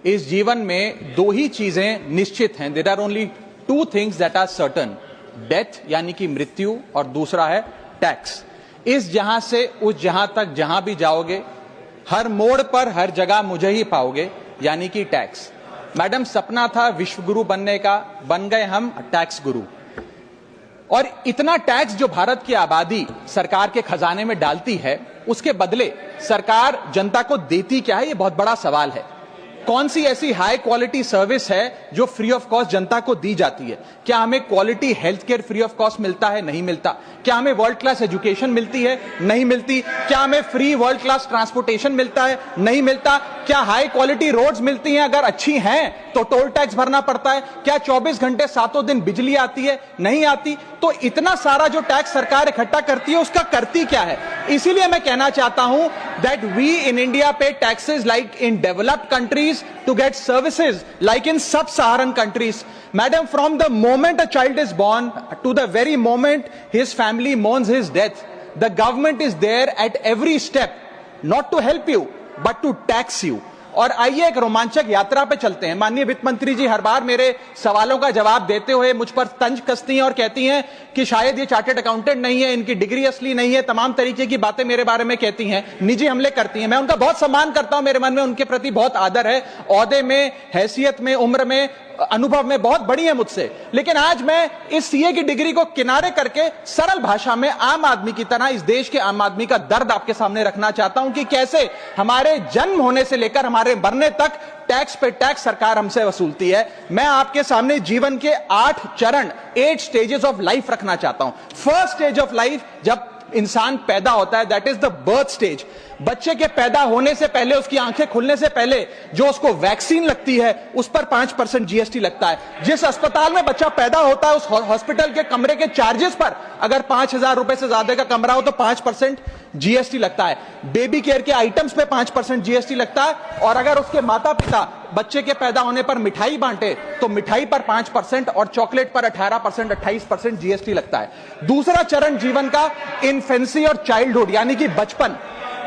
इस जीवन में दो ही चीजें निश्चित हैं। There are only two things that are certain, death यानी कि मृत्यु, और दूसरा है टैक्स। इस जहां से उस जहां तक जहां भी जाओगे, हर मोड़ पर हर जगह मुझे ही पाओगे, यानी कि टैक्स। मैडम, सपना था विश्व गुरु बनने का, बन गए हम टैक्स गुरु। और इतना टैक्स जो भारत की आबादी सरकार के खजाने में डालती है, उसके बदले सरकार जनता को देती क्या है, यह बहुत बड़ा सवाल है। कौन सी ऐसी हाई क्वालिटी सर्विस है जो फ्री ऑफ कॉस्ट जनता को दी जाती है? क्या हमें quality health care free of cost मिलता है? नहीं मिलता। क्या हमें वर्ल्ड क्लास एजुकेशन मिलती है? नहीं मिलती। क्या हमें फ्री वर्ल्ड क्लास ट्रांसपोर्टेशन मिलता है? नहीं मिलता। क्या हाई क्वालिटी रोड्स मिलती हैं? अगर अच्छी हैं तो टोल टैक्स भरना पड़ता है। क्या 24 घंटे 7 दिन बिजली आती है? नहीं आती। तो इतना सारा जो टैक्स सरकार इकट्ठा करती है, उसका करती क्या है? इसीलिए मैं कहना चाहता हूं दैट वी इन इंडिया पे taxes like in developed countries to get services like in sub-Saharan countries. Madam, from the moment a child is born to the very moment his family mourns his death, the government is there at every step, not to help you but to tax you. और आइए एक रोमांचक यात्रा पे चलते हैं। माननीय वित्त मंत्री जी हर बार मेरे सवालों का जवाब देते हुए मुझ पर तंज कसती हैं और कहती हैं कि शायद ये चार्टर्ड अकाउंटेंट नहीं है, इनकी डिग्री असली नहीं है, तमाम तरीके की बातें मेरे बारे में कहती हैं, निजी हमले करती हैं। मैं उनका बहुत सम्मान करता हूं, मेरे मन में उनके प्रति बहुत आदर है, ओहदे में, हैसियत में, उम्र में, अनुभव में बहुत बड़ी है मुझसे। लेकिन आज मैं इस सीए की डिग्री को किनारे करके सरल भाषा में आम आदमी की तरह इस देश के आम आदमी का दर्द आपके सामने रखना चाहता हूं कि कैसे हमारे जन्म होने से लेकर हमारे मरने तक टैक्स पे टैक्स सरकार हमसे वसूलती है। मैं आपके सामने जीवन के 8 चरण, 8 स्टेजेस ऑफ लाइफ रखना चाहता हूं। फर्स्ट स्टेज ऑफ लाइफ, जब इंसान पैदा होता है, that is the birth stage. बच्चे के पैदा होने से पहले, उसकी आंखें खुलने से पहले जो उसको वैक्सीन लगती है, उस पर 5% जीएसटी लगता है। जिस अस्पताल में बच्चा पैदा होता है, उस हॉस्पिटल के कमरे के चार्जेस पर अगर 5,000 रुपए से ज्यादा का कमरा हो तो 5% जीएसटी लगता है। बेबी केयर के आइटम्स पे 5% जीएसटी लगता है। और अगर उसके माता पिता बच्चे के पैदा होने पर मिठाई बांटे तो मिठाई पर 5% और चॉकलेट पर 18%, 28% जीएसटी लगता है। दूसरा चरण जीवन का इन्फेंसी और चाइल्डहुड यानी कि बचपन।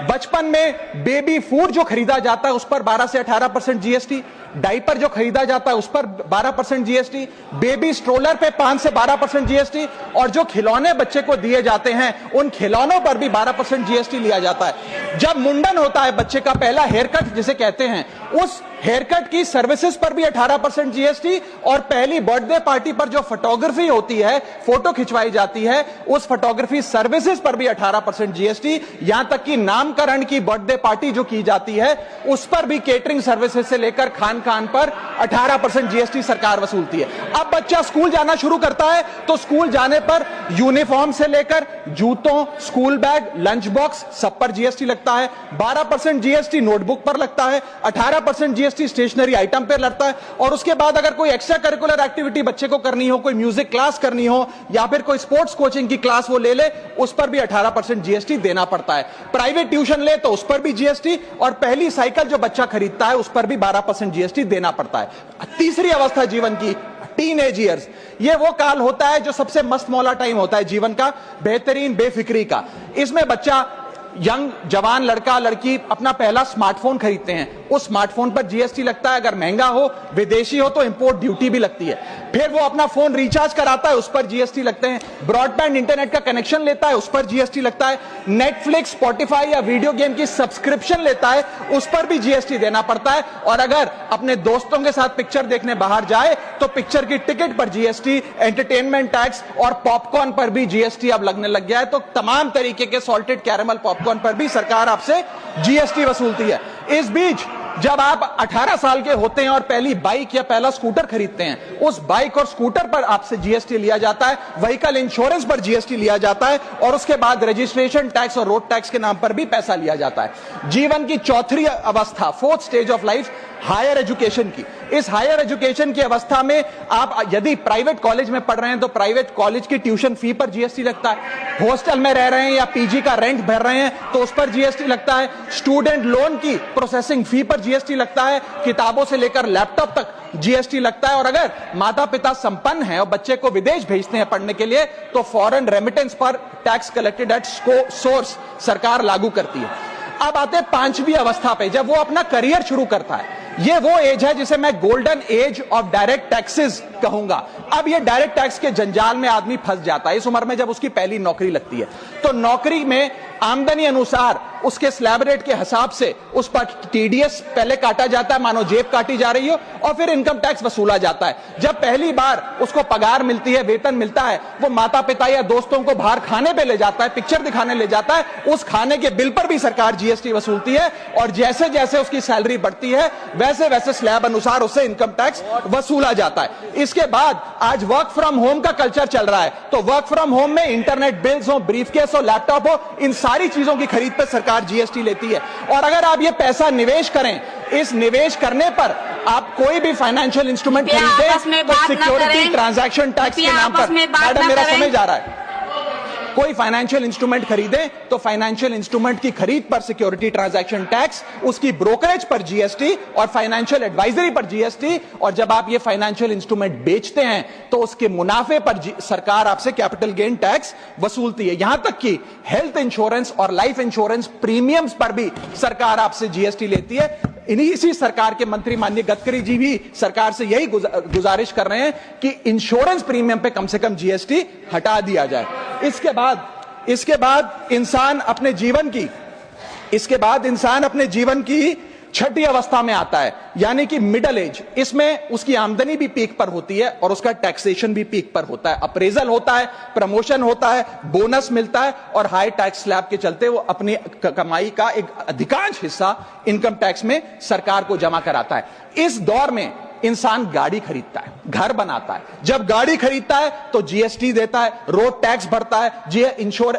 बचपन में बेबी फूड जो खरीदा जाता है उस पर 12 से 18% जीएसटी, डाइपर जो खरीदा जाता है उस पर 12% जीएसटी, बेबी स्ट्रोलर पे 5 से 12% जीएसटी, और जो खिलौने बच्चे को दिए जाते हैं उन खिलौनों पर भी 12% जीएसटी लिया जाता है। जब मुंडन होता है बच्चे का, पहला हेयर कट जिसे कहते हैं, उस हेयर कट की सर्विसेज पर भी 18% जीएसटी, और पहली बर्थडे पार्टी पर जो फोटोग्राफी होती है, फोटो खिंचवाई जाती है, उस फोटोग्राफी सर्विसेज पर भी 18% जीएसटी। यहां तक कि नामकरण की बर्थडे पार्टी जो की जाती है उस पर भी, केटरिंग सर्विसेज से लेकर खान पर 18% जीएसटी सरकार वसूलती है। अब बच्चा स्कूल जाना शुरू करता है तो स्कूल जाने पर यूनिफॉर्म से लेकर जूतों, स्कूल बैग, लंच बॉक्स, सब पर जीएसटी लगता है। 12% जीएसटी नोटबुक पर लगता है, 18% जीएसटी स्टेशनरी आइटम पर लगता है। और उसके बाद अगर कोई एक्स्ट्रा करिकुलर एक्टिविटी बच्चे को करनी हो, कोई म्यूजिक क्लास करनी हो या फिर कोई स्पोर्ट्स कोचिंग की क्लास वो ले ले, उस पर भी 18% जीएसटी देना पड़ता है। प्राइवेट ट्यूशन ले तो उस पर भी जीएसटी, और पहली साइकिल जो बच्चा खरीदता है उस पर भी 12% जीएसटी देना पड़ता है। तीसरी अवस्था जीवन की, टीनेज ईयर्स, ये वो काल होता है जो सबसे मस्त मौला टाइम होता है जीवन का, बेहतरीन बेफिक्री का। इसमें बच्चा, यंग जवान लड़का लड़की अपना पहला स्मार्टफोन खरीदते हैं, उस स्मार्टफोन पर जीएसटी लगता है। अगर महंगा हो, विदेशी हो तो इंपोर्ट ड्यूटी भी लगती है। फिर वो अपना फोन रिचार्ज कराता है, उस पर जीएसटी लगते हैं। ब्रॉडबैंड इंटरनेट का कनेक्शन लेता है, उस पर जीएसटी लगता है। नेटफ्लिक्स, स्पॉटिफाई या वीडियो गेम की सब्सक्रिप्शन लेता है, उस पर भी जीएसटी देना पड़ता है। और अगर अपने दोस्तों के साथ पिक्चर देखने बाहर जाए तो पिक्चर की टिकट पर जीएसटी, एंटरटेनमेंट टैक्स और पॉपकॉर्न पर भी जीएसटी अब लगने लग गया है। तो तमाम तरीके के सॉल्टेड कैरेमल पॉपकॉर्न पर भी सरकार आपसे जीएसटी वसूलती है। इस बीच जब आप 18 साल के होते हैं और पहली बाइक या पहला स्कूटर खरीदते हैं, उस बाइक और स्कूटर पर आपसे जीएसटी लिया जाता है, व्हीकल इंश्योरेंस पर जीएसटी लिया जाता है, और उसके बाद रजिस्ट्रेशन टैक्स और रोड टैक्स के नाम पर भी पैसा लिया जाता है। जीवन की चौथी अवस्था, fourth stage of life, higher education की। इस हायर एजुकेशन की अवस्था में आप यदि प्राइवेट कॉलेज में पढ़ रहे हैं तो प्राइवेट कॉलेज की ट्यूशन फी पर जीएसटी लगता है। हॉस्टल में रह रहे हैं या पीजी का रेंट भर रहे हैं तो उस पर जीएसटी लगता है। स्टूडेंट लोन की प्रोसेसिंग फी पर जीएसटी लगता है। किताबों से लेकर लैपटॉप तक जीएसटी लगता है। और अगर माता पिता संपन्न हैं और बच्चे को विदेश भेजते हैं पढ़ने के लिए तो फॉरेन रेमिटेंस पर टैक्स कलेक्टेड एट सोर्स सरकार लागू करती है। अब आते हैं पांचवी अवस्था पे, जब वो अपना करियर शुरू करता है। ये वो एज है जिसे मैं golden age of direct taxes कहूंगा। अब ये डायरेक्ट टैक्स के जंजाल में आदमी फंस जाता है इस उम्र में, जब उसकी पहली नौकरी लगती है। तो नौकरी में आमदनी अनुसार उसके स्लैब रेट के हिसाब से उस पर टीडीएस पहले काटा जाता है, मानो जेब काटी जा रही हो, और फिर इनकम टैक्स वसूला जाता है। जब पहली बार उसको पगार मिलती है, वेतन मिलता है, वो माता पिता या दोस्तों को बाहर खाने पे ले जाता है, पिक्चर दिखाने ले जाता है, उस खाने के बिल पर भी सरकार जीएसटी वसूलती है। और जैसे जैसे उसकी सैलरी बढ़ती है वैसे वैसे स्लैब अनुसार उससे इनकम टैक्स वसूला जाता है। इसके बाद आज वर्क फ्रॉम होम का कल्चर चल रहा है, तो वर्क फ्रॉम होम में इंटरनेट बिल्स हो, ब्रीफकेस हो, लैपटॉप हो, इन सारी चीजों की खरीद पर सरकार जीएसटी लेती है। और अगर आप ये पैसा निवेश करें, इस निवेश करने पर आप कोई भी फाइनेंशियल इंस्ट्रूमेंट खरीदें तो सिक्योरिटी ट्रांजैक्शन टैक्स के नाम पर, मैडम मेरा समय जा रहा है, कोई फाइनेंशियल इंस्ट्रूमेंट खरीदें तो फाइनेंशियल इंस्ट्रूमेंट की खरीद पर सिक्योरिटी ट्रांजैक्शन टैक्स, उसकी ब्रोकरेज पर जीएसटी और फाइनेंशियल एडवाइजरी पर जीएसटी, और जब आप ये फाइनेंशियल इंस्ट्रूमेंट बेचते हैं तो उसके मुनाफे पर सरकार आपसे कैपिटल गेन टैक्स वसूलती है। यहां तक कि हेल्थ इंश्योरेंस और लाइफ इंश्योरेंस प्रीमियम्स पर भी सरकार आपसे जीएसटी लेती है। इसी सरकार के मंत्री माननीय गडकरी जी भी सरकार से यही गुजारिश कर रहे हैं कि इंश्योरेंस प्रीमियम पे कम से कम जीएसटी हटा दिया जाए। इसके बाद इंसान अपने जीवन की छठी अवस्था में आता है, यानी कि मिडिल एज। इसमें उसकी आमदनी भी पीक पर होती है और उसका टैक्सेशन भी पीक पर होता है, अप्रेजल होता है, प्रमोशन होता है, बोनस मिलता है, और हाई टैक्स स्लैब के चलते वो अपनी कमाई का एक अधिकांश हिस्सा इनकम टैक्स में सरकार को जमा कराता है। इस दौर में इंसान गाड़ी खरीदता है, घर बनाता है। जब गाड़ी खरीदता है तो जीएसटी देता है, रोड टैक्स भरता है,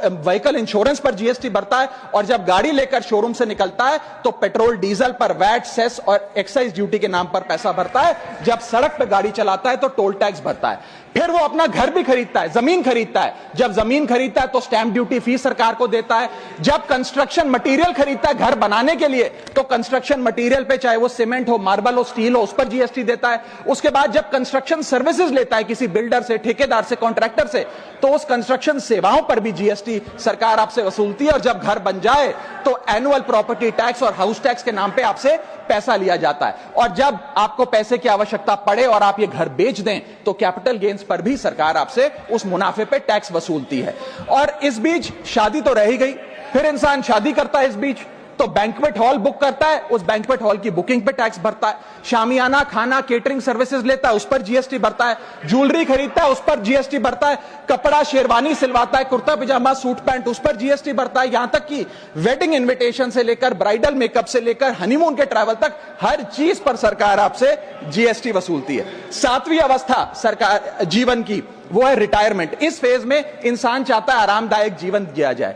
व्हीकल इंश्योरेंस पर जीएसटी भरता है, और जब गाड़ी लेकर शोरूम से निकलता है तो पेट्रोल डीजल पर वैट, सेस और एक्साइज ड्यूटी के नाम पर पैसा भरता है। जब सड़क पर गाड़ी चलाता है तो टोल टैक्स भरता है। फिर वो अपना घर भी खरीदता है, जमीन खरीदता है। जब जमीन खरीदता है तो स्टैंप ड्यूटी फीस सरकार को देता है। जब कंस्ट्रक्शन मटेरियल खरीदता है घर बनाने के लिए तो कंस्ट्रक्शन मटेरियल पे, चाहे वो सीमेंट हो, मार्बल हो, स्टील हो, उस पर जीएसटी देता है। उसके बाद जब कंस्ट्रक्शन सर्विसेज लेता है किसी बिल्डर से, ठेकेदार से, कॉन्ट्रैक्टर से, तो उस कंस्ट्रक्शन सेवाओं पर भी जीएसटी सरकार आपसे वसूलती है। और जब घर बन जाए तो एनुअल प्रॉपर्टी टैक्स और हाउस टैक्स के नाम पे आपसे पैसा लिया जाता है। और जब आपको पैसे की आवश्यकता पड़े और आप ये घर बेच दें तो कैपिटल गेन्स पर भी सरकार आपसे उस मुनाफे पे टैक्स वसूलती है। और इस बीच शादी तो रह ही गई, फिर इंसान शादी करता है, इस बीच तो बैंक्वेट हॉल बुक करता है, उस बैंक्वेट हॉल की बुकिंग पे टैक्स भरता है। शामियाना, खाना, केटरिंग सर्विसेज लेता है, उस पर जीएसटी भरता है। ज्वेलरी खरीदता है, उस पर जीएसटी भरता है। कपड़ा, शेरवानी सिलवाता है, कुर्ता पजामा, सूट पैंट, उस पर जीएसटी भरता है। यहां तक कि वेडिंग इनविटेशन से लेकर, ब्राइडल मेकअप से लेकर, हनीमून के ट्रैवल तक हर चीज पर सरकार आपसे जीएसटी वसूलती है। सातवीं अवस्था सरकार जीवन की वो है रिटायरमेंट। इस फेज में इंसान चाहता है आरामदायक जीवन जिया जाए,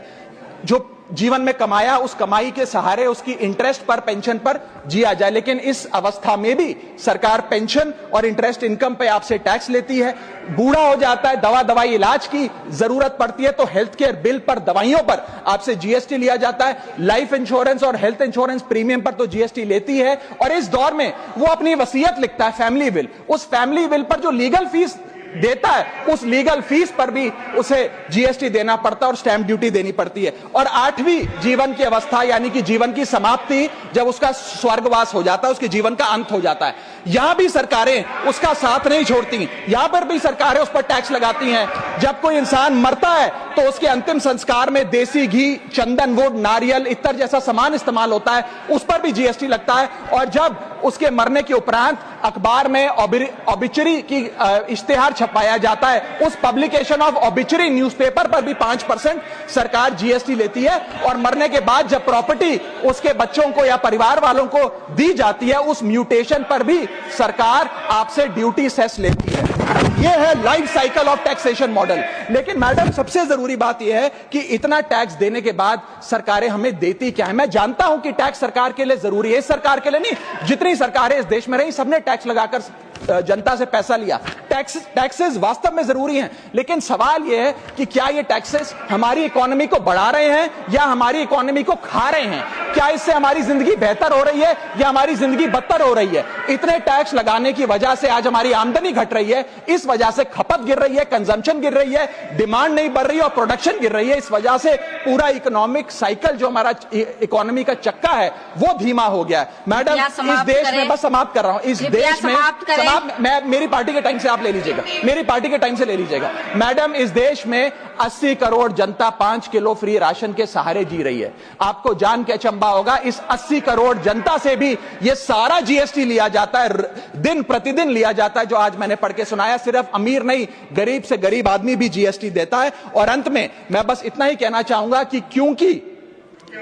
जो जीवन में कमाया उस कमाई के सहारे उसकी इंटरेस्ट पर, पेंशन पर जिया जाए। लेकिन इस अवस्था में भी सरकार पेंशन और इंटरेस्ट इनकम पे आपसे टैक्स लेती है। बूढ़ा हो जाता है, दवाई इलाज की जरूरत पड़ती है तो हेल्थ केयर बिल पर, दवाइयों पर आपसे जीएसटी लिया जाता है। लाइफ इंश्योरेंस और हेल्थ इंश्योरेंस प्रीमियम पर तो जीएसटी लेती है। और इस दौर में वो अपनी वसीयत लिखता है, फैमिली विल। उस फैमिली विल पर जो लीगल फीस देता है उस लीगल फीस पर भी उसे जीएसटी देना पड़ता है और स्टैंप ड्यूटी देनी पड़ती है। और आठवीं जीवन की अवस्था यानी कि जीवन की समाप्ति, जब उसका स्वर्गवास हो जाता है, उसके जीवन का अंत हो जाता है, यहां भी सरकारें उसका साथ नहीं छोड़ती, यहां पर भी सरकारें उस पर टैक्स लगाती हैं। जब कोई इंसान मरता है तो उसके अंतिम संस्कार में देसी घी, चंदन वुड, नारियल, इत्तर जैसा सामान इस्तेमाल होता है, उस पर भी जीएसटी लगता है। और जब उसके मरने के उपरांत अखबार में ऑबिचरी की इश्तेहार छपाया जाता है, उस पब्लिकेशन ऑफ ऑबिचरी न्यूज़पेपर पर भी 5% सरकार जीएसटी लेती है। और मरने के बाद जब प्रॉपर्टी उसके बच्चों को या परिवार वालों को दी जाती है, उस म्यूटेशन पर भी सरकार आपसे ड्यूटी सेस लेती है। यह है life cycle of taxation model. लेकिन मैडम सबसे जरूरी बात यह है कि इतना टैक्स देने के बाद सरकारें हमें देती क्या है। मैं जानता हूं कि टैक्स सरकार के लिए जरूरी है, इस सरकार के लिए नहीं, जितनी सरकारें इस देश में रही सबने टैक्स लगाकर जनता से पैसा लिया। टैक्सेस वास्तव में जरूरी हैं, लेकिन सवाल यह है कि क्या ये टैक्सेस हमारी इकोनॉमी को बढ़ा रहे हैं या हमारी इकोनॉमी को खा रहे हैं। क्या इससे हमारी जिंदगी बेहतर हो रही है या हमारी जिंदगी बदतर हो रही है? इतने टैक्स लगाने की वजह से आज हमारी आमदनी घट रही है, इस वजह से खपत गिर रही है, कंजम्पशन गिर रही है, डिमांड नहीं बढ़ रही है और प्रोडक्शन गिर रही है। इस वजह से पूरा इकोनॉमिक साइकिल जो हमारा इकोनॉमी का चक्का है वो धीमा हो गया है। मैडम, इस देश में, बस समाप्त कर रहा हूं, इस देश में मैं मेरी पार्टी के टाइम से आप ले लीजिएगा, मेरी पार्टी के टाइम से ले लीजिएगा। मैडम, इस देश में 80 करोड़ जनता 5 किलो फ्री राशन के सहारे जी रही है। आपको जान के अचंभा होगा, इस 80 करोड़ जनता से भी ये सारा जीएसटी लिया जाता है, दिन प्रतिदिन लिया जाता है, जो आज मैंने पढ़ के सुनाया। सिर्फ अमीर नहीं, गरीब से गरीब आदमी भी जीएसटी देता है। और अंत में मैं बस इतना ही कहना चाहूंगा कि क्योंकि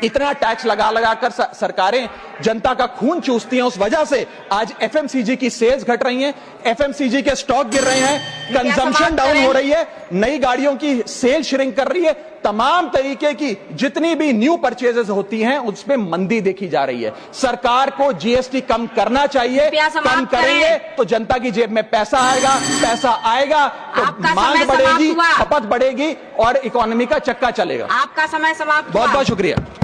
इतना टैक्स लगा लगाकर सरकारें जनता का खून चूसती हैं, उस वजह से आज एफएमसीजी की सेल्स घट रही हैं, एफएमसीजी के स्टॉक गिर रहे हैं, कंजम्पशन डाउन हो रही है, नई गाड़ियों की सेल श्रिंक कर रही है, तमाम तरीके की जितनी भी न्यू परचेजेस होती हैं उसमें मंदी देखी जा रही है। सरकार को जीएसटी कम करना चाहिए, कम करेंगे तो जनता की जेब में पैसा आएगा तो मांग बढ़ेगी, खपत बढ़ेगी और इकोनॉमी का चक्का चलेगा। आपका समय समाप्त। बहुत बहुत शुक्रिया।